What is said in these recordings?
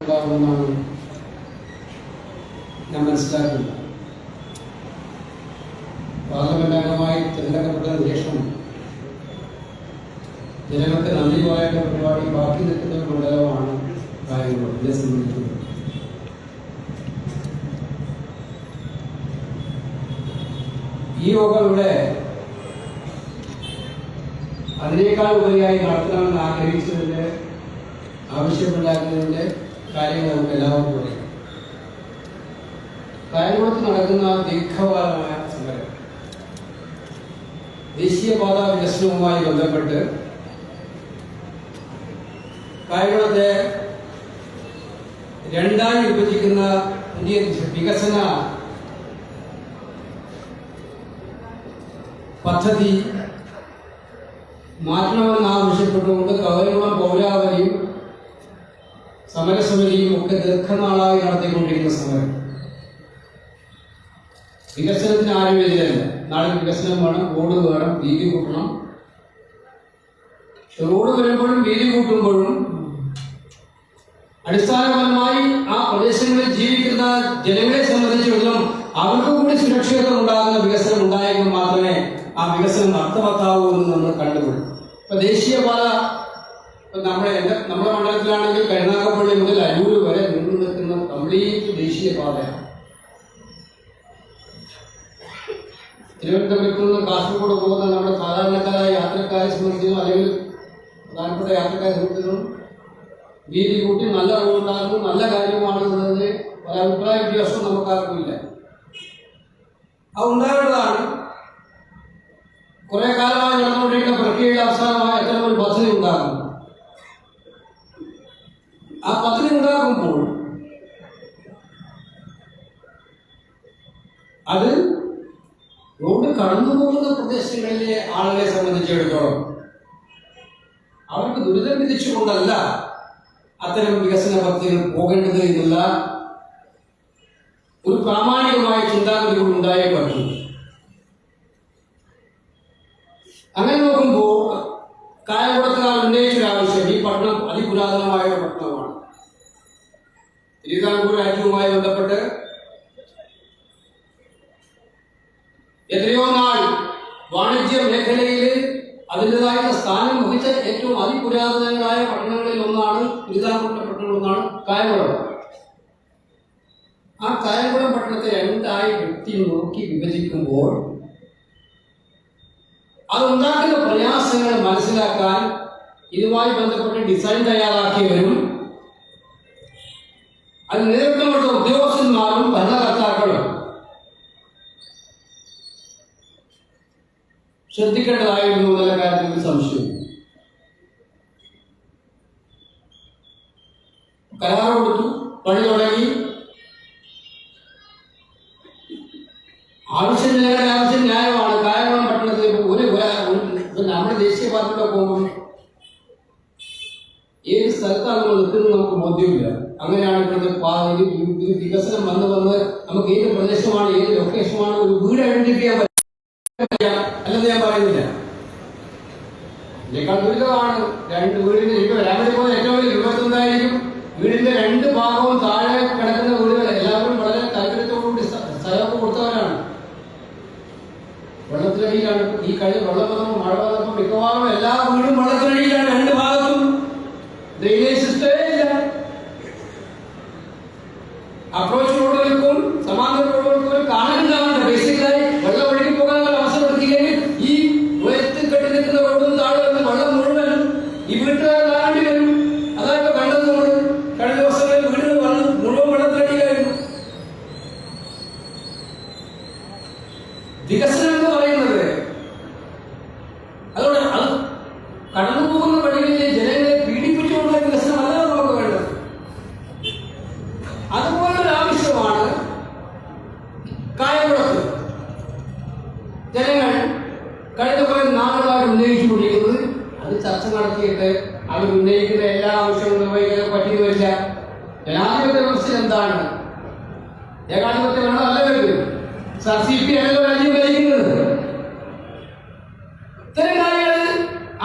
ഉണ്ടാകുമെന്നാണ് ഞാൻ മനസ്സിലാക്കുന്നത്. പാർലമെന്റ് അംഗമായി തിരഞ്ഞെടുക്കപ്പെട്ടതിന് ശേഷം ജനങ്ങൾക്ക് നന്ദി പറയേണ്ട പരിപാടി ബാക്കി നിൽക്കുന്ന ഒരു മണ്ഡലമാണ് കായംകുളം. എന്നെ സംബന്ധിക്കുന്നത് ഈ യോഗം ഇവിടെ അതിനേക്കാൾ ഉപരിയായി നടത്തണമെന്ന് ആഗ്രഹിച്ചതിന്റെ ആവശ്യമുണ്ടാക്കുന്നതിന്റെ കാര്യങ്ങൾ നമുക്ക് എല്ലാവർക്കും അറിയാം. കായംകുളത്ത് നടക്കുന്ന ദീർഘകാലമായ സമരം ദേശീയപാത വികസനവുമായി ബന്ധപ്പെട്ട് കായംകുളത്തെ രണ്ടായി വിഭജിക്കുന്ന പുതിയ വികസന പദ്ധതി മാറ്റണമെന്ന് ആവശ്യപ്പെട്ടുകൊണ്ട് കായംകുളം പൗരാവലിയും സമരസമിതിയും ഒക്കെ ദീർഘനാളായി നടത്തിക്കൊണ്ടിരിക്കുന്ന സമരം. വികസനത്തിന് ആരും എതിരല്ല. നാളെ വികസനം വേണം, റോഡ് വേണം, വീതി കൂട്ടണം. റോഡ് വരുമ്പോഴും വീതി കൂട്ടുമ്പോഴും അടിസ്ഥാനപരമായി ആ പ്രദേശങ്ങളിൽ ജീവിക്കുന്ന ജനങ്ങളെ സംബന്ധിച്ചിടത്തോളം അവർക്ക് കൂടി സുരക്ഷിതത്വം ഉണ്ടാകുന്ന വികസനം ഉണ്ടായെങ്കിൽ മാത്രമേ ആ വികസനം അർത്ഥവത്താവൂ എന്ന് നമ്മൾ കണ്ടുപിടിക്കും. ഇപ്പൊ ദേശീയപാത നമ്മുടെ മണ്ഡലത്തിലാണെങ്കിൽ കരുനാഗപ്പള്ളി മുതൽ അരൂർ വരെ നീണ്ടു നിൽക്കുന്ന കംപ്ലീറ്റ് ദേശീയപാതയാണ്. തിരുവനന്തപുരത്ത് നിന്ന് കാസർഗോഡ് പോകുന്ന നമ്മുടെ സാധാരണക്കാരായ യാത്രക്കാരെ സംബന്ധിച്ചും അല്ലെങ്കിൽ പ്രധാനപ്പെട്ട യാത്രക്കാരെ സംബന്ധിച്ചും വീതി കൂട്ടി നല്ല റോഡുണ്ടാകുന്നു, നല്ല കാര്യമാണ് എന്നതിന് പല അഭിപ്രായ വ്യത്യാസം നമുക്കാർക്കുമില്ല. അത് ഉണ്ടാകേണ്ടതാണ്. കുറെ കാലമായി നടന്നുകൊണ്ടിരിക്കുന്ന പ്രക്രിയയുടെ അവസാനമായി അത്തരം ഒരു പദ്ധതി ഉണ്ടാകുന്നു. ആ പദ്ധതി ഉണ്ടാകുമ്പോൾ അത് റോഡ് കടന്നു പോകുന്ന പ്രദേശങ്ങളിലെ ആളുകളെ സംബന്ധിച്ചിടത്തോളം അവർക്ക് ദുരിതം വിധിച്ചുകൊണ്ടല്ല അത്തരം വികസന പദ്ധതികൾ പോകേണ്ടത് എന്നുള്ള ഒരു പ്രാമാണികമായ ചിന്താഗതി ഉണ്ടായേ പറ്റൂ. അങ്ങനെ നോക്കുമ്പോൾ കായംകുളത്തുകാർ ഉന്നയിച്ചൊരാവശ്യം, ഈ പട്ടണം അതിപുരാതനമായ ഒരു പട്ടണമാണ്. തിരുവിതാംകൂർ രാജ്യവുമായി ബന്ധപ്പെട്ട് എത്രയോ നാൾ വാണിജ്യ മേഖലയിൽ അതിൻ്റെതായ സ്ഥാനം വഹിച്ച ഏറ്റവും അതിപുരാതനങ്ങളായ പട്ടണങ്ങളിൽ ഒന്നാണ് തിരുവിതാംകൂറിന്റെ പട്ടണങ്ങളിൽ ഒന്നാണ് കായംകുളം. ആ കായംകുളം പട്ടണത്തെ രണ്ടായി നോക്കി വിഭജിക്കുമ്പോൾ അതുണ്ടാക്കുന്ന പ്രയാസങ്ങൾ മനസ്സിലാക്കാൻ ഇതുമായി ബന്ധപ്പെട്ട് ഡിസൈൻ തയ്യാറാക്കിയവരും അത് നേതൃത്വം കൊടുത്ത ഉദ്യോഗസ്ഥന്മാരും ഭരണകർത്താക്കളും ശ്രദ്ധിക്കേണ്ടതായിരുന്നു എന്നുള്ള കാര്യത്തിൽ സംശയം. കരാർ കൊടുത്തു, പണി തുടങ്ങി. ആവശ്യം ന്യായമാണ്. കായംകുളം പട്ടണത്തിൽ നമ്മുടെ ദേശീയപാതയിലൂടെ പോകുമ്പോൾ ഏത് സ്ഥലത്താണ് നമ്മൾ നിൽക്കുന്നത് നമുക്ക് ബോധ്യമില്ല. അങ്ങനെയാണ് ഇവിടുത്തെ വികസനം വന്ന് നമുക്ക് ഏത് പ്രദേശമാണ്, ഏത് ലൊക്കേഷനാണ്, ഒരു വീട് ഐഡന്റിഫൈ ചെയ്യാൻ പറ്റില്ല അല്ലെന്ന് ഞാൻ പറയുന്നില്ല. ഇതിനേക്കാൾ ദുരിതമാണ് രണ്ട് വീടിന് രാവിലെ പോകുന്ന ഏറ്റവും വലിയ വിപത്ത് എന്തായിരിക്കും? വീടിന്റെ രണ്ട് ഭാഗവും താഴെ കിടക്കുന്ന വീടുകൾ എല്ലാവരും വളരെ താല്പര്യത്തോടുകൂടി സ്ഥലമൊക്കെ കൊടുത്തവരാണ്. വെള്ളത്തിനടിയിലാണ്. ഈ കഴിഞ്ഞ വെള്ളം വന്നപ്പോൾ മഴ വന്നപ്പോൾ മിക്കവാറും എല്ലാ വീടും വെള്ളത്തിനടിയിലാണ്. രണ്ട് ഭാഗത്തും ഡ്രെയിനേജ് സിസ്റ്റമേ ഇല്ല. അപ്രോച്ച് റോഡുകൾക്കും സമാന്തര റോഡുകൾക്കും കാണാനുണ്ടാവുന്നുണ്ട്. ബേസിക്കലായി വെള്ളം ഒഴുകി പോകാനുള്ള അവസരം എടുക്കില്ലെങ്കിൽ ഈ ഉയരത്തിൽ കെട്ടി നിൽക്കുന്ന റോഡും താഴെ വന്ന് വെള്ളം മുഴുവനും ഈ വീട്ടുകാർ കാണേണ്ടി വരും. അതായത് കണ്ടത് നമ്മൾ കഴിഞ്ഞ ദിവസങ്ങളിൽ വീടുകൾ മുഴുവൻ വെള്ളത്തിനടിയിലായിരുന്നു. വികസനം എന്ന് പറയുന്നത് അതുകൊണ്ട് അത് കടന്നു പോകുന്ന വഴികളിലെ ജനങ്ങളെ പീഡിപ്പിച്ചുകൊണ്ടുള്ള വികസനമല്ല നമുക്ക് വേണ്ടത്. അതുപോലൊരു ആവശ്യമാണ് കായംകുളത്ത് ജനങ്ങൾ കഴിഞ്ഞ കുറെ നാളുകളായി ഉന്നയിച്ചുകൊണ്ടിരിക്കുന്നത്. അത് ചർച്ച നടത്തിയിട്ട് അവർ ഉന്നയിക്കുന്ന എല്ലാ ആവശ്യങ്ങളും നിർവഹിക്കാൻ പറ്റിയെന്ന് വരില്ല. ജനാധിപത്യ വ്യവസ്ഥ എന്താണ്? ഏകാധിപത്യ വേണമല്ല വരുന്നത്. CP അല്ലല്ലോ രാജ്യം ഭരിക്കുന്നത്. ഇത്തരം കാര്യങ്ങൾ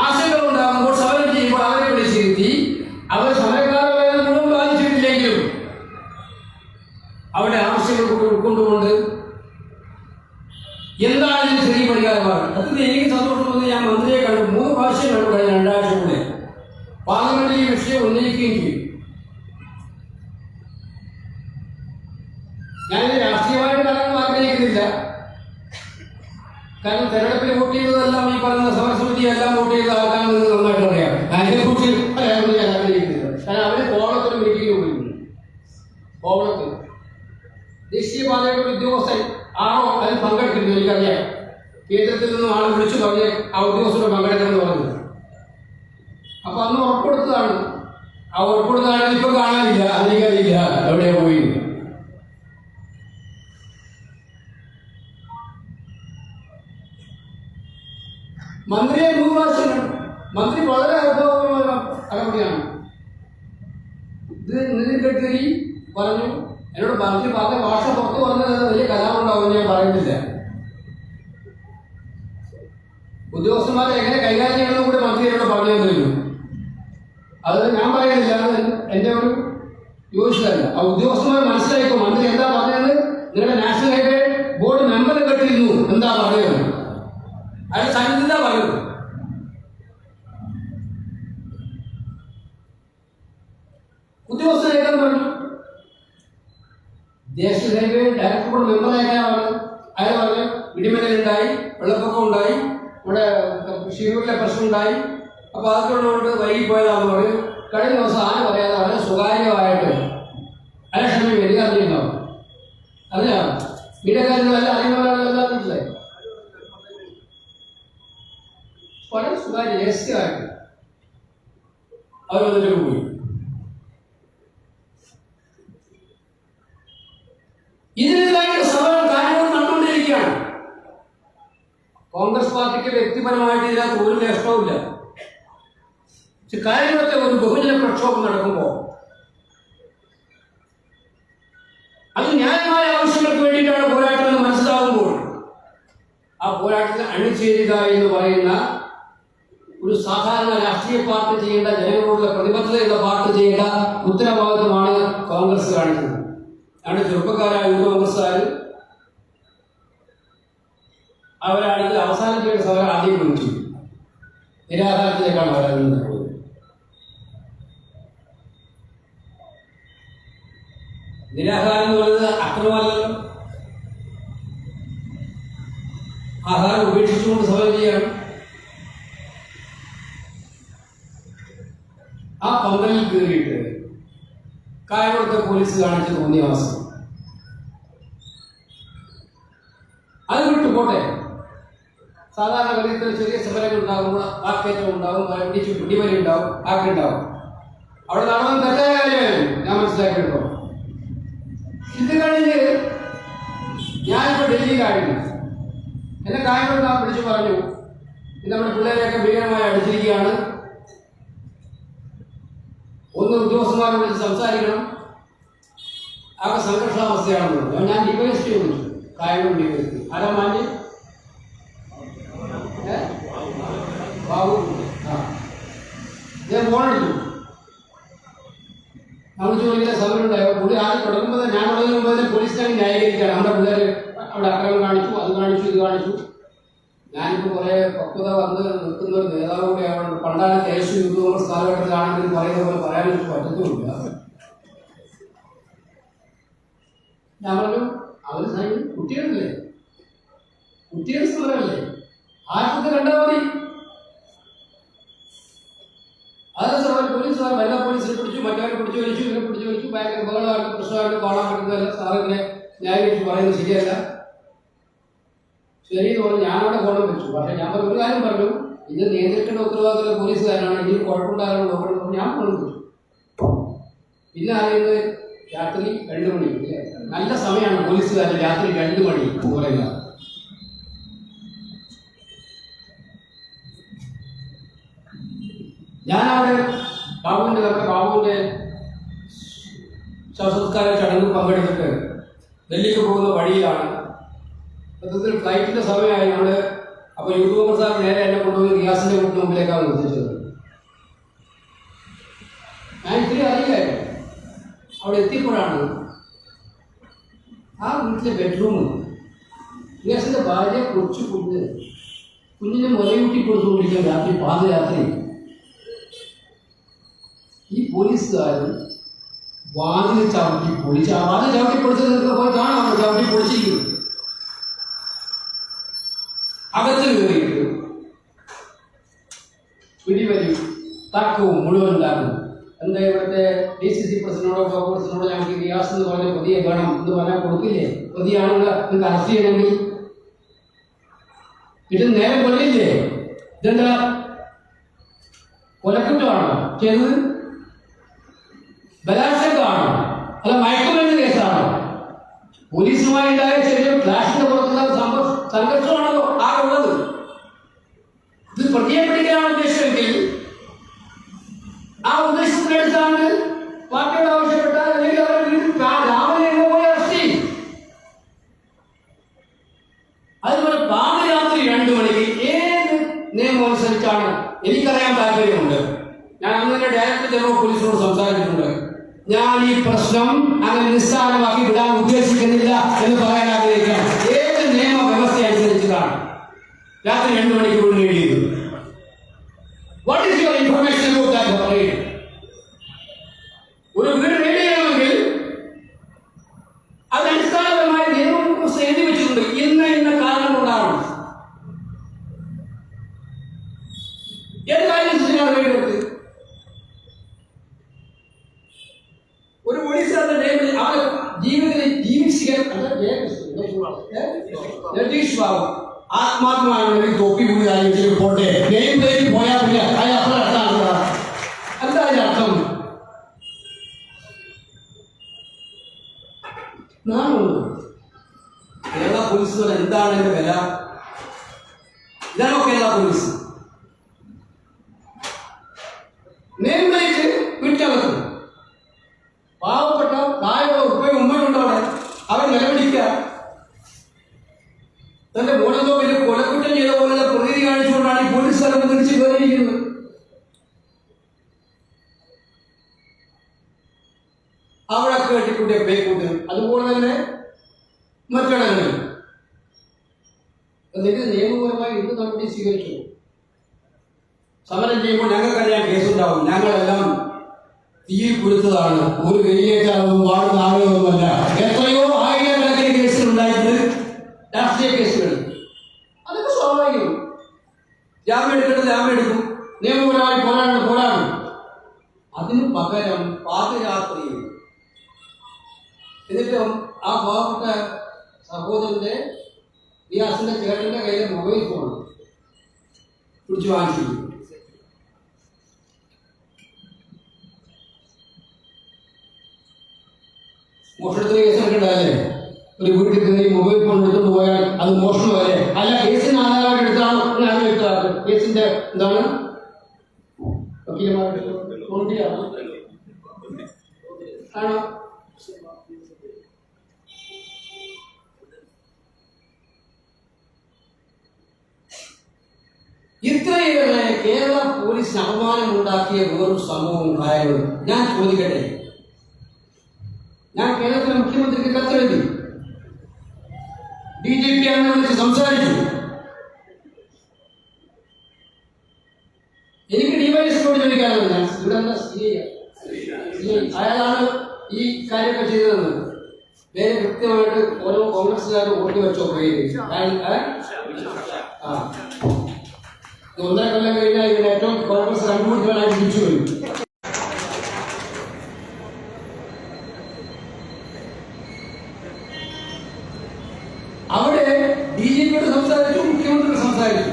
ആശങ്കകൾ ഉണ്ടാകുമ്പോൾ സമരം ചെയ്യുമ്പോൾ അവരെ വിളിച്ചിരുത്തി അവർ സമരക്കാരെ മുഴുവൻ ബാധിച്ചിട്ടില്ലെങ്കിൽ കൂടി ഉൾക്കൊണ്ടുകൊണ്ട് എന്താണ് ഇതിന് ചെറിയ പരിഹാരമാണ്. അത് എനിക്ക് സന്തോഷം തോന്നി. ഞാൻ മന്ത്രിയെ കണ്ടു, 3 പ്രാവശ്യം കണ്ടു കഴിഞ്ഞ 2 ആഴ്ച കൂടെ. പാർലമെന്റിൽ ഈ വിഷയം ഉന്നയിക്കുകയും ചെയ്യും. ഞാനിത് രാഷ്ട്രീയമായിട്ട് കാര്യങ്ങൾ ആഗ്രഹിക്കുന്നില്ല. കാരണം തെരഞ്ഞെടുപ്പിൽ വോട്ട് ചെയ്തതെല്ലാം ഈ പറയുന്ന സമരസമിതി എല്ലാം വോട്ട് ചെയ്ത ആൾക്കാരെന്ന് നന്നായിട്ട് അറിയാം. അതിനെക്കുറിച്ച് പറയാമെന്ന് ഞാൻ ആഗ്രഹിക്കുന്നില്ല. കാരണം അവര് കോവളത്തൊരു മീറ്റിംഗിൽ പോയിരുന്നു. കോവളത്ത് ദേശീയപാതയുടെ ഒരു ഉദ്യോഗസ്ഥൻ ആണോ അതിൽ പങ്കെടുത്തിരുന്നു, എനിക്കറിയാം. കേന്ദ്രത്തിൽ നിന്നും ആൾ വിളിച്ചു പറഞ്ഞ് ആ ഉദ്യോഗസ്ഥരോട് പങ്കെടുക്കണമെന്ന് പറഞ്ഞു. അപ്പൊ അന്ന് ഉറപ്പെടുത്തതാണ്. ആ ഉറപ്പെടുത്തതാണ് ഇപ്പൊ കാണാനില്ല, അതെനിക്കറിയില്ല എവിടെയാ പോയി. മന്ത്രിയെ 3 പ്രാവശ്യം കണ്ടു. മന്ത്രി വളരെ അർത്ഥപൂർവമായ നടപടിയാണ് ഇത്. നിതിൻ ഗഡ്കരി പറഞ്ഞു, എന്നോട് മന്ത്രി പറഞ്ഞ ഭാഷ പുറത്ത് പറഞ്ഞത് വലിയ കലാമുണ്ടാവുമെന്ന് ഞാൻ പറയുന്നില്ല. ഉദ്യോഗസ്ഥന്മാരെ എങ്ങനെ കൈകാര്യം ചെയ്യണമെന്ന് കൂടെ മന്ത്രി എന്നോട് പറഞ്ഞു തന്നിരുന്നു. അത് ഞാൻ പറയുന്നില്ല, അത് എൻ്റെ ഒരു യോജിച്ചതല്ല. ആ ഉദ്യോഗസ്ഥന്മാർ മനസ്സിലായിക്കോ മന്ത്രി എന്താ പറഞ്ഞത്. നിങ്ങളുടെ നാഷണൽ ഹൈവേ ബോർഡ് മെമ്പർ കേട്ടിരുന്നു എന്താ പറയുന്നത്. അയാൾ സന്നിധിതാ പറയുന്നത്. ഉദ്യോഗസ്ഥനേക്കാൻ പറഞ്ഞു. ദേശീയ ഹൈവേ ഡയറക്ടർ ബോർഡ് മെമ്പറായാണ്. അയാൾ പറഞ്ഞു ഇടിമിന്നലുണ്ടായി, വെള്ളപ്പൊക്കം ഉണ്ടായി, ഇവിടെ ഷിരൂരിലെ പ്രശ്നം ഉണ്ടായി. അപ്പൊ അതൊക്കെ വൈകിപ്പോയതാണെന്ന് പറയും. കഴിഞ്ഞ ദിവസം ആന പറയാതെ വളരെ സ്വകാര്യമായിട്ട് അയാൾ ക്ഷമയും എനിക്ക് അറിഞ്ഞിട്ടുണ്ടാവും. അറിയാം, മീഡിയക്കാരെല്ലാം അറിയുന്നവരാണെല്ലാം മനസ്സിലായി. വളരെ സ്വകാര്യ രഹസ്യമായിട്ട് അവർ വന്നിട്ട് പോയി. ഇതിനെതിരായിട്ട് സമരം കാര്യങ്ങൾ നടന്നുകൊണ്ടിരിക്കുകയാണ്. കോൺഗ്രസ് പാർട്ടിക്ക് വ്യക്തിപരമായിട്ട് ഇതിനകത്ത് ഒരു നഷ്ടവുമില്ല. പക്ഷെ കാര്യങ്ങളൊക്കെ ഒരു ബഹുജന പ്രക്ഷോഭം നടക്കുമ്പോൾ അത് ന്യായമായ ആവശ്യങ്ങൾക്ക് വേണ്ടിയിട്ടാണ് പോരാട്ടം എന്ന് മനസ്സിലാകുമ്പോൾ ആ പോരാട്ടത്തിൽ അണിചേരുക എന്ന് പറയുന്ന ഒരു സാധാരണ രാഷ്ട്രീയ പാർട്ടി ചെയ്യേണ്ട, ജനങ്ങളോടുള്ള പ്രതിബദ്ധതയുള്ള പാർട്ടി ചെയ്യേണ്ട ഉത്തരവാദിത്വമാണ് കോൺഗ്രസ് കാണിക്കുന്നത്. അവിടെ ചെറുപ്പക്കാരായ യൂത്ത് കോൺഗ്രസ്സുകാർ അവരാണെങ്കിൽ അവസാനം ചെയ്യേണ്ട സമരം ആദ്യം വിളിച്ചു. നിരാഹാരത്തിലേക്കാണ് അവരത്. നിരാഹാരം എന്ന് പറയുന്നത് അക്രമമല്ലല്ലോ. ആഹാരം ഉപേക്ഷിച്ചുകൊണ്ട് സമരം ചെയ്യണം. ആ പന്തലിൽ കയറിയിട്ട് കായംകുളത്തെ പോലീസ് കാണിച്ച് തോന്നിയ അവസ്ഥ അത് വിട്ടു പോട്ടെ. സാധാരണ ഗതിയിൽ ചെറിയ സമരങ്ങൾ ഉണ്ടാകുമ്പോൾ ആക്കേറ്റം ഉണ്ടാവും, പിടിവലി ഉണ്ടാവും, ആക്കുണ്ടാവും. അവിടെ നടന്ന തെറ്റായ കാര്യമായിരുന്നു ഞാൻ മനസ്സിലാക്കിയിട്ടോ. ഇത് കഴിഞ്ഞ് ഞാനിപ്പോൾ ഡൽഹിയിലായിരുന്നു. എന്നെ കായംകുളത്ത് പിടിച്ചു പറഞ്ഞു, നമ്മുടെ പിള്ളേരെയൊക്കെ ഭീകരമായി അടിച്ചിരിക്കുകയാണ്, ഒന്ന് ഉദ്യോഗസ്ഥന്മാരെ വിളിച്ച് സംസാരിക്കണം, ആകെ സംഘർഷാവസ്ഥയാണെന്ന് പറഞ്ഞു. ഞാൻ ഡിവൈഎസ്പി വിളിച്ചു, കായംകുളം ഡിവൈഎസ്പി. ആരാ മാറ്റി ബാബു. ഞാൻ ഫോണെടുത്തു. നമ്മൾ ചോദിക്കുന്ന സമരം ഉണ്ടായോ? പുള്ളി ആദ്യം തുടങ്ങുമ്പോൾ ഞാൻ തുടങ്ങുന്ന മുമ്പ് തന്നെ പോലീസിനെ ന്യായീകരിക്കുകയാണ്. നമ്മുടെ പിള്ളേർ അവിടെ അക്രമം കാണിച്ചു, അത് കാണിച്ചു, ഇത് കാണിച്ചു. ഞാനിപ്പോൾ കുറേ പക്വത വന്ന് നിൽക്കുന്ന ഒരു നേതാവ് കൂടെ ആവുന്നുണ്ട്. പണ്ടാണ് കേസ് യൂത്ത് കോൺഗ്രസ് കാലഘട്ടത്തിലാണെങ്കിൽ പറയുന്ന പോലെ പറയാൻ എനിക്ക് പറ്റത്തുമില്ല. ഞാൻ പറഞ്ഞു, അവർ കുട്ടികളില്ലേ, കുട്ടികളുടെ സമരമല്ലേ, ആർക്കൊക്കെ കണ്ടാൽ മതി. അതേ സമയം പോലീസുകാർ വനിതാ പോലീസിനെ പിടിച്ചു, മറ്റവരെ പിടിച്ചു വലിച്ചു, ഇവരെ പിടിച്ചു വലിച്ചു, ഭയങ്കര ബഹളമായിട്ട് പ്രശ്നമായിട്ട് കാണാൻ പറ്റുന്നതല്ല. സാറിനെ ന്യായീകരിച്ച് പറയുന്നത് ശരിയല്ല. ശരി എന്ന് പറഞ്ഞു ഞാനവിടെ ഫോണം വെച്ചു. പക്ഷെ ഞാൻ ഒരു കാര്യം പറഞ്ഞു, ഇത് നിയന്ത്രിക്കേണ്ട ഉത്തരവാദിത്തമുള്ള പോലീസുകാരാണ്, ഇതിന് കുഴപ്പമുണ്ടാകാൻ നോക്കണം. ഞാൻ ഫോൺ വെച്ചു. പിന്നെ അറിയുന്നത് രാത്രി 2 മണി, നല്ല സമയമാണ് പോലീസുകാരൻ രാത്രി 2 മണി പറയുക. ഞാനവിടെ ബാബുവിൻ്റെ ശവസംസ്കാര ചടങ്ങിൽ പങ്കെടുത്തിട്ട് ഡൽഹിക്ക് പോകുന്ന വഴിയിലാണ്. സത്യത്തിൽ ഫ്ലൈറ്റിന്റെ സമയമായി. അവിടെ അപ്പോൾ യൂത്ത് കോൺഗ്രസ് നേരെ എന്നെ കൊണ്ടുപോയി റിയാസിന്റെ വീട്ടിന് മുമ്പിലേക്കാണ് നിർത്തിച്ചത്. ഞാൻ ഇത്തിരി അറിയില്ലായിരുന്നു. അവിടെ എത്തിയപ്പോഴാണ് ആ വീട്ടിലെ ബെഡ്റൂം റിയാസിന്റെ ഭാര്യ കൊച്ചു കുഞ്ഞിനെ മുലയൂട്ടി കൊടുത്തുകൊണ്ടിരിക്കുന്ന രാത്രി പാതയാത്രി ഈ പോലീസുകാരൻ വാതിൽ ചവിട്ടി പൊളിച്ച് ആ വാതിൽ ചവിട്ടി പൊളിച്ചത് നിങ്ങൾക്ക് പോയി കാണാമോ? ചവിട്ടി പൊളിച്ചിരിക്കുന്നു. അകത്ത് കയറിയിട്ട് പിടിവലി തക്കവും മുഴുവൻ ഉണ്ടാക്കും. എന്താ ഇവിടുത്തെ DCC പ്രസിഡന്റിനോടോ പ്രസിഡന്റിനോടോ ഞങ്ങൾക്ക് റിയാസ് എന്ന് പറഞ്ഞ പ്രതിയെ വേണം എന്ന് പറഞ്ഞാൽ കൊടുക്കില്ലേ? പ്രതിയാണെങ്കിൽ നിങ്ങൾക്ക് അറസ്റ്റ് ചെയ്യണമെങ്കിൽ ഇത് നേരെ കൊല്ലില്ലേ? ഇതെന്താ കൊലക്കുറ്റമാണോ ചെയ്തത്? ബലാത്സംഗമാണോ? അല്ല മയക്കുമരുന്ന് കേസാണോ? പോലീസുമായി ഉണ്ടായ ചെറിയ ഫ്ലാഷിന്റെ പുറത്തുള്ള സംഘർഷമാണല്ലോ ആകെ ഉള്ളത്. ഇത് പ്രതിയെ പിടിക്കാനാണ് ഉദ്ദേശമെങ്കിൽ ആ ഉദ്ദേശത്തിനടുത്താണ് പാർട്ടിയോട് ആവശ്യപ്പെട്ടാൽ അല്ലെങ്കിൽ അവരുടെ വീട്ടിൽ രാവിലെ പോയി അറസ്റ്റ് ചെയ്യും. അതുപോലെ പാതിരാത്രി 2 മണിക്ക് ഏത് നിയമം അനുസരിച്ചാണ് എനിക്കറിയാൻ താല്പര്യമുണ്ട്. ഞാൻ അന്ന് ഡയറക്ടർ ജനറൽ പോലീസിനോട് സംസാരിച്ചിട്ടുണ്ട്. ഞാൻ ഈ പ്രശ്നം അങ്ങനെ നിസ്സാരമാക്കി വിടാൻ ഉദ്ദേശിക്കുന്നില്ല എന്ന് പറയാൻ ആഗ്രഹിക്കാം. ഏത് നിയമ വ്യവസ്ഥ അനുസരിച്ചിട്ടാണ് രാത്രി 2 മണിക്ക് വീട് റെഡി ചെയ്തത്? What is your information about that? ഒരു വീട് റെഡി ചെയ്യണമെങ്കിൽ അത് അടിസ്ഥാനപരമായ നിയമം എഴുതി വെച്ചിട്ടുണ്ട്. ഇന്ന കാരണം കൊണ്ടാണ് ഏത് കാര്യം റെഡി. ഒരു പോലീസുകാരുടെ നിയമത്തിൽ അവരെ ജീവിതത്തിൽ ജഗദീഷ് ബാബു ആത്മാർത്ഥമായി തൊപ്പി കൂടി ആയിരിക്കും പോട്ടെ ഗെയിം പ്ലേക്ക് പോയാൽ പിന്നെ അത്ര അർത്ഥമാണ്. എന്താ അതിന്റെ അർത്ഥം? കേരള പോലീസ് എന്താണ് എന്റെ വില? ഇതാണോ കേരള പോലീസ്? നിയമത്തിലേക്ക് വീട്ടിലകത്തും പാവപ്പെട്ട താഴെ ഉപ്പയും ഉമ്മയുണ്ടോ അവിടെ? അവർ നിലവിളിക്കുക. തന്റെ മോനെന്തോ വലിയ കൊലക്കുറ്റം ചെയ്ത പോലെ പ്രതീതി കാണിച്ചുകൊണ്ടാണ് ഈ പോലീസുകാരെ തിരിച്ച് കയറിയിരിക്കുന്നത്. അവിടെ കെട്ടിക്കൂട്ടിയ പേക്കൂട്ട് അതുപോലെ തന്നെ മറ്റിടങ്ങളിൽ എന്നിട്ട് നിയമപരമായി എന്ത് നടപടി സ്വീകരിച്ചു? സമരം ചെയ്യുമ്പോൾ ഞങ്ങൾക്കറിയാൻ കേസുണ്ടാവും. ഞങ്ങളെല്ലാം തീയിൽ കൊടുത്തതാണ്. ഒരു വെയിലേറ്റാകും വാടുന്ന ആളുകളൊന്നുമല്ല. എത്രയോ ആയിരക്കണക്കിന് കേസുകളുണ്ടായിട്ട് രാഷ്ട്രീയ കേസുകൾ. അതൊക്കെ സ്വാഭാവികം. ജാമ്യം എടുക്കേണ്ടത് ജാമ്യം എടുക്കും. നിയമപരമായി പോരാടും. അതിന് പകരം പാതിരാത്രി എന്നിട്ട് ആ പാവപ്പെട്ട സഹോദരന്റെ റിയാസിന്റെ ചേട്ടന്റെ കയ്യിലെ മൊബൈൽ ഫോൺ പിടിച്ചു വാങ്ങിച്ചു. മോഷണത്തിന് കേസ് എടുക്കണ്ടല്ലേ? ഒരു വീട്ടിൽ കയറി മൊബൈൽ ഫോൺ എടുത്തുകൊണ്ട് പോയാൽ അത് മോഷണമല്ലേ? അല്ല, കേസിന് ആധാരമായിട്ട് എടുത്താണോ? എടുത്താൽ കേസിന്റെ എന്താണ് ആണോ? ഇത്രയേറെ കേരള പോലീസിന് അപമാനമുണ്ടാക്കിയ വേറൊരു സംഭവം കാര്യങ്ങളും ഞാൻ ചോദിക്കട്ടെ. ഞാൻ കേരളത്തിലെ മുഖ്യമന്ത്രിക്ക് കത്തെഴുതി. DGP അന്ന് വിളിച്ച് സംസാരിച്ചു. എനിക്ക് ഡിവൈഎസ്പിയോട് ചോദിക്കാറുണ്ട്. അയാളാണ് ഈ കാര്യമൊക്കെ ചെയ്തതെന്ന്. പേര് കൃത്യമായിട്ട് ഓരോ കോൺഗ്രസുകാരും ഓടി വെച്ചോ പേര്. 1.5 കൊല്ലം കഴിഞ്ഞാൽ ഇതിന് ഏറ്റവും കോൺഗ്രസ് കണ്ടുപിടിക്കാനായിട്ട് തിരിച്ചു വരും. അവിടെ DGPയോട് സംസാരിച്ചു, മുഖ്യമന്ത്രി സംസാരിച്ചു.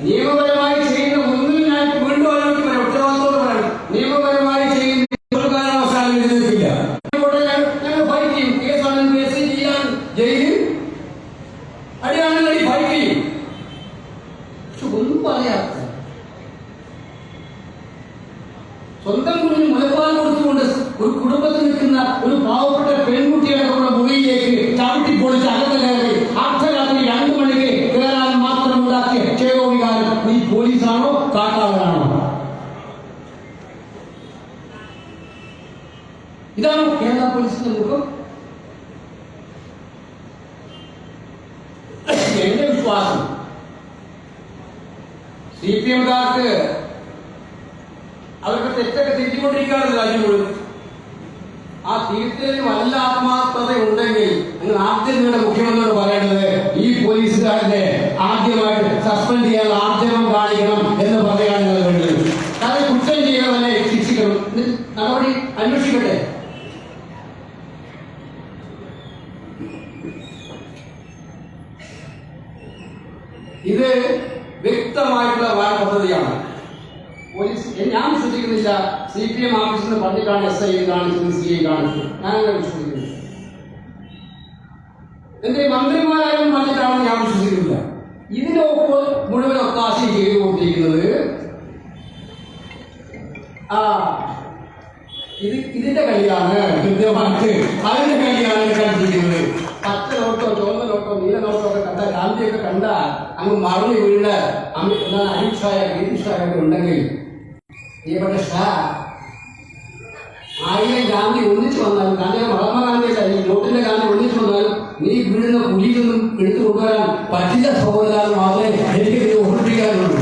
നിയമപരമായി ചെയ്യുന്ന ഒന്നും ഞാൻ വീണ്ടും അവർക്ക് പറയാം, ഉത്തരവാദിത്തോട് പറയണം. നിയമപരമായി ചെയ്യുന്ന ഒരു കാരണവശാലും എഴുതിയിട്ടില്ല. ഞങ്ങൾ ഫൈറ്റ് ചെയ്യും. കേസാണെങ്കിൽ കേസ് ചെയ്യാൻ ജയിലിൽ അടിയാണെങ്കിൽ ഫൈറ്റ് ചെയ്യും. പക്ഷെ ഒന്നും പറയാത്ത സ്വന്തം കുഞ്ഞിന് മുലപ്പാൽ കൊടുത്തുകൊണ്ട് ഒരു കുടുംബത്തിൽ നിൽക്കുന്ന ഒരു പാവപ്പെട്ട പെൺകുട്ടിയുടെ മുറിയിലേക്ക് ചവിട്ടി പൊളിച്ച് അകത്ത് കയറി അർദ്ധരാത്രി 2 മണിക്ക് കയറാൻ മാത്രം ഉണ്ടാക്കിയ ക്ഷേമവികാരം ഈ പോലീസാണോ കാട്ടാളനാണോ? ഇതാണ് കേരള പോലീസിന്റെ മുഖം. എന്റെ വിശ്വാസം CPM-കാർക്ക് അവർക്ക് തെറ്റൊക്കെ തിരിച്ചുകൊണ്ടിരിക്കുകയാണ് രാജ്യം മുഴുവൻ. ആ തിരുത്തലിന് വല്ല ആത്മാർത്ഥത ഉണ്ടെങ്കിൽ നിങ്ങൾ ആദ്യം നിങ്ങളുടെ മുഖ്യമന്ത്രിയോട് പറയേണ്ടത് ഈ പോലീസുകാരനെ ആദ്യമായിട്ട് സസ്പെൻഡ് ചെയ്യാൻ ആർജവം കാണിക്കണം എന്ന് പറയുകയാണ് നിങ്ങൾ വേണ്ടത്. കാരണം കുറ്റം ചെയ്തവനെ ശിക്ഷിക്കണം, നടപടി അന്വേഷിക്കട്ടെ. ഇത് വ്യക്തമായിട്ടുള്ള വാര പദ്ധതിയാണ്. പോലീസ് ഞാൻ വിശ്വസിക്കുന്നില്ല CPM ഓഫീസിൽ നിന്ന് പറഞ്ഞിട്ടാണ് SI കാണിച്ചത്, CI കാണിച്ചത്. ഞാനങ്ങനെ വിശ്വസിക്കുന്നില്ല. എന്റെ മന്ത്രിമാരായാലും പറഞ്ഞിട്ടാണെന്ന് ഞാൻ വിശ്വസിക്കുന്നില്ല. ഇതിനൊപ്പം മുഴുവൻ ഒത്താശയും ചെയ്തുകൊണ്ടിരിക്കുന്നത് ഇതിന്റെ കളിയാണ്. കൃത്യമായിട്ട് അതിന്റെ കളിയാണ് കളിച്ചിരിക്കുന്നത്. പച്ച നോട്ടോ ചുവന്ന നോട്ടോ നീല നോട്ടോ ഒക്കെ കണ്ട, ഗാന്ധിയൊക്കെ കണ്ട അങ്ങ് മറന്നു വീഴുന്ന അമിത് ഷായ ഒക്കെ ഉണ്ടെങ്കിൽ പ്രിയപ്പെട്ട ഷാ, 1000 ഗാന്ധി ഒന്നിച്ചു വന്നാലും, ഗാന്ധിയുടെ മഹാത്മാഗാന്ധിയല്ല, ഈ നോട്ടിന്റെ ഗാന്ധി ഒന്നിച്ചു വന്നാലും നീ വീഴുന്ന കുഴിയൊന്നും എടുത്തു കൊണ്ടുവരാൻ പറ്റില്ല സഹോദരാൽ മാത്രമേ എനിക്ക് ഇത് ഓർമ്മിപ്പിക്കാനുള്ളൂ.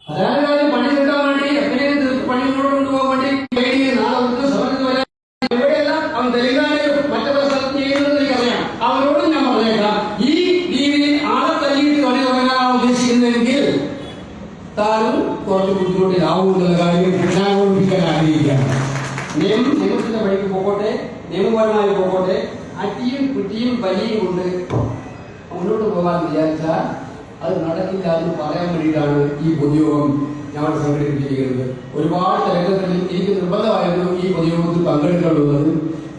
അതാണ് കാര്യം. പണി തീർക്കാൻ വേണ്ടി എപ്പോഴേലും പണി കൊണ്ടുപോകാൻ വേണ്ടി നാളെ ഉത്തര സമരത്ത് വരാൻ എവിടെയെല്ലാം അവൻ തെലങ്കാനയിലും മറ്റു പല സ്ഥലത്തും ചെയ്യുന്നത് എനിക്കറിയാം. അവരോടും ഞാൻ പറഞ്ഞേക്കാം, ഈ രീതിയിൽ ആളെ തല്ലിയിട്ട് പണി തുടങ്ങാനാണ് ഉദ്ദേശിക്കുന്നതെങ്കിൽ താനും കുറച്ച് ബുദ്ധിമുട്ടിലാവുമെന്നുള്ള കാര്യം ഞാൻ ഓർമ്മിപ്പിക്കാൻ ആഗ്രഹിക്കുകയാണ്. നിയമത്തിന്റെ വഴിക്ക് പോകട്ടെ, നിയമപരമായി പോകട്ടെ. അടിയും പിടിയും വലിയും കൊണ്ട് മുന്നോട്ട് പോകാൻ വിചാരിച്ചാൽ അത് നടക്കില്ല എന്ന് പറയാൻ വേണ്ടിയിട്ടാണ് ഈ പൊതുയോഗം ഞങ്ങൾ സംഘടിപ്പിച്ചിരിക്കുന്നത്. ഒരുപാട് രംഗത്തിൽ എനിക്ക് നിർബന്ധമായിരുന്നു ഈ പൊതുയോഗത്തിൽ പങ്കെടുക്കേണ്ടുന്നത്.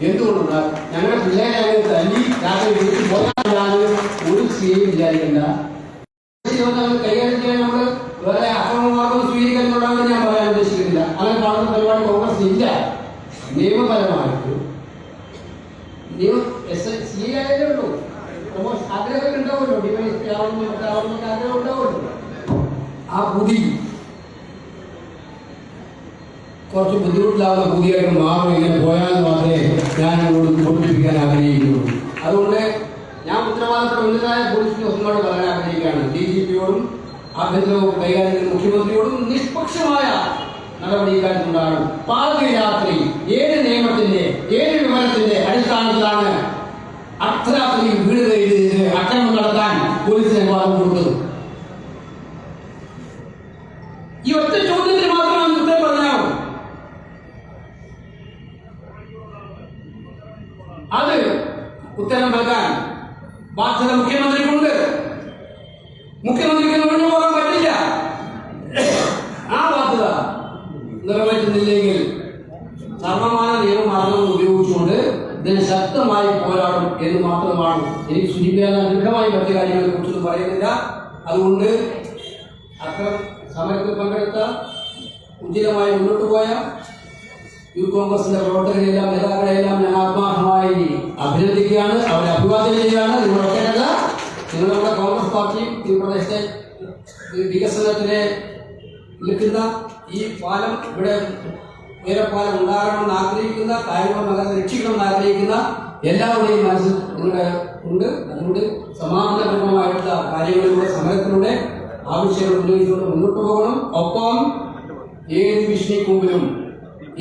എന്തുകൊണ്ടെന്നാൽ ഞങ്ങളുടെ പിള്ളേരെ തല്ലി രാത്രി വിളിച്ച് പോകാൻ ഒരു സ്ത്രീയും വിചാരിക്കേണ്ട. കൈകാര്യം ചെയ്യാൻ നമ്മൾ വേറെ അക്രമമാർഗം സ്വീകരിക്കാനുള്ളതാണ് ഞാൻ പറയാൻ ഉദ്ദേശിക്കുന്നില്ല. അങ്ങനെ കാണുന്ന പരിപാടി കോൺഗ്രസ് ഇല്ല. നിയമപരമായിട്ട് CI ആയാലേ ഉള്ളൂ. ആഗ്രഹമൊക്കെ ഉണ്ടാവുമല്ലോ, ഡിവൈസ് ആഗ്രഹം ഉണ്ടാവുമല്ലോ. ആ ബുദ്ധി കുറച്ച് ബുദ്ധിമുട്ടിലാവുന്ന ബുദ്ധിയായിട്ട് മാറും. ഇങ്ങനെ പോയാൽ മാത്രമേ ഞാൻ അങ്ങോട്ട് തോൽപ്പിക്കാൻ ആഗ്രഹിക്കുള്ളൂ. അതുകൊണ്ട് ഞാൻ ഉത്തരവാദിത്തപ്പെട്ട ഉന്നതരായ പോലീസ് ഉദ്യോഗസ്ഥന്മാരോട് പറയാൻ ആഗ്രഹിക്കുകയാണ്. DGP-യോടും ആഭ്യന്തര കൈകാര്യം മുഖ്യമന്ത്രിയോടും നിഷ്പക്ഷമായ നടപടി ഇക്കാര്യത്തിലുണ്ടാകണം. പാതിരാത്രി ഏത് നിയമത്തിന്റെ ഏത് വിവരത്തിന്റെ അടിസ്ഥാനത്തിലാണ് അർദ്ധരാത്രി വീട് കയറി അക്രമം നടത്താൻ പോലീസിന് അനുവാദം കൊടുത്തത്? ഈ ഒറ്റ ചോദ്യത്തിന് മാത്രമാണ് ഉത്തരം പറഞ്ഞാൽ അത് ഉത്തരം നൽകാൻ ബാധ്യത മുഖ്യമന്ത്രിക്കുണ്ട്. മുഖ്യമന്ത്രിക്ക് മുന്നോട്ട് പോകാൻ പറ്റില്ല. ആ ബാധ്യത നിറവേറ്റുന്നില്ലെങ്കിൽ സർവമാന നിയമമാർഗങ്ങൾ ഉപയോഗിച്ചുകൊണ്ട് ഇതിന് ശക്തമായി പോരാടും എന്ന് മാത്രമാണ് എനിക്ക് സൂചിപ്പിക്കാൻ. ദീർഘമായി മറ്റു കാര്യങ്ങളെ കുറിച്ചൊന്നും പറയുന്നില്ല. അതുകൊണ്ട് അത്തരം സമരത്തിൽ പങ്കെടുത്ത ഉജ്ജ്വലമായി മുന്നോട്ട് പോയ യൂത്ത് കോൺഗ്രസിന്റെ പ്രവർത്തകരെല്ലാം നേതാക്കളെല്ലാം ഞാൻ ആത്മാർത്ഥമായി അഭിനന്ദിക്കുകയാണ്, അവരെ അഭിവാദ്യം ചെയ്യുകയാണ്. നിങ്ങളൊക്കെയല്ല, നിങ്ങളുടെ കോൺഗ്രസ് പാർട്ടിയും ഈ പ്രദേശത്തെ വികസനത്തിന് നിൽക്കുന്ന ഈ പാലം, ഇവിടെ ഉയരപ്പാലം ഉണ്ടാകണമെന്ന് ആഗ്രഹിക്കുന്ന, കാര്യങ്ങൾ നഗരത്തെ രക്ഷിക്കണമെന്ന് ആഗ്രഹിക്കുന്ന എല്ലാവരുടെയും മനസ്സിൽ നിങ്ങളുടെ ഉണ്ട്. അതുകൊണ്ട് സമാധാനപരമായിട്ടുള്ള കാര്യങ്ങളിലൂടെ, സമരത്തിലൂടെ ആവശ്യങ്ങൾ ഉന്നയിച്ചുകൊണ്ട് മുന്നോട്ട് പോകണം. ഒപ്പം ഏത് ഭീഷണിക്ക് മുമ്പിലും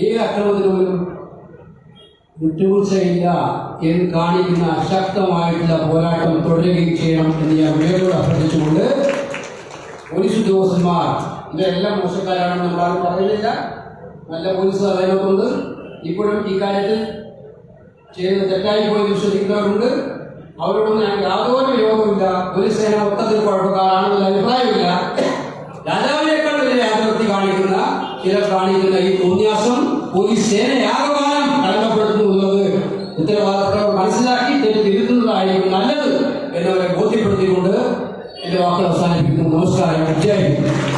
ഏത് അക്രമത്തിന് മുമ്പിലും വിട്ടുവീഴ്ചയില്ല എന്ന് കാണിക്കുന്ന ശക്തമായിട്ടുള്ള പോരാട്ടം തുടരുകയും ചെയ്യണം എന്ന് ഞാൻ വേറോട് അഭ്യർത്ഥിച്ചുകൊണ്ട്, പോലീസ് ഉദ്യോഗസ്ഥന്മാർ ഇവരെല്ലാം മോശക്കാരാണെന്ന് നമ്മളാരും പറയുന്നില്ല. നല്ല പോലീസുകാർ അതിനകത്തുണ്ട്. ഇപ്പോഴും ഈ കാര്യത്തിൽ ചെയ്യുന്ന തെറ്റായി പോയി വിശ്വസിക്കുന്നവരുണ്ട്. അവരോടൊന്നും ഞങ്ങൾക്ക് യാതൊരു വിരോധമില്ല. പോലീസ് സേന മൊത്തത്തിൽ കുഴപ്പക്കാരാണെന്നുള്ള അഭിപ്രായമില്ല. രാജാവിനേക്കാൾ വലിയ ആഗ്രഹത്തിൽ കാണിക്കുന്ന ചിലർ കാണിക്കുന്ന ഈ തോന്നിയാസം പോലീസ് സേനയാകമാനം കടമപ്പെടുത്തുന്നു എന്നത് ഉത്തരവാദിത്തം മനസ്സിലാക്കി തിരുത്തുന്നതായിരിക്കും നല്ലത് എന്നവരെ ബോധ്യപ്പെടുത്തിക്കൊണ്ട് എന്റെ വാക്കുകൾ അവസാനിപ്പിക്കുന്നു. നമസ്കാരം. ജയ് ഹിന്ദ്.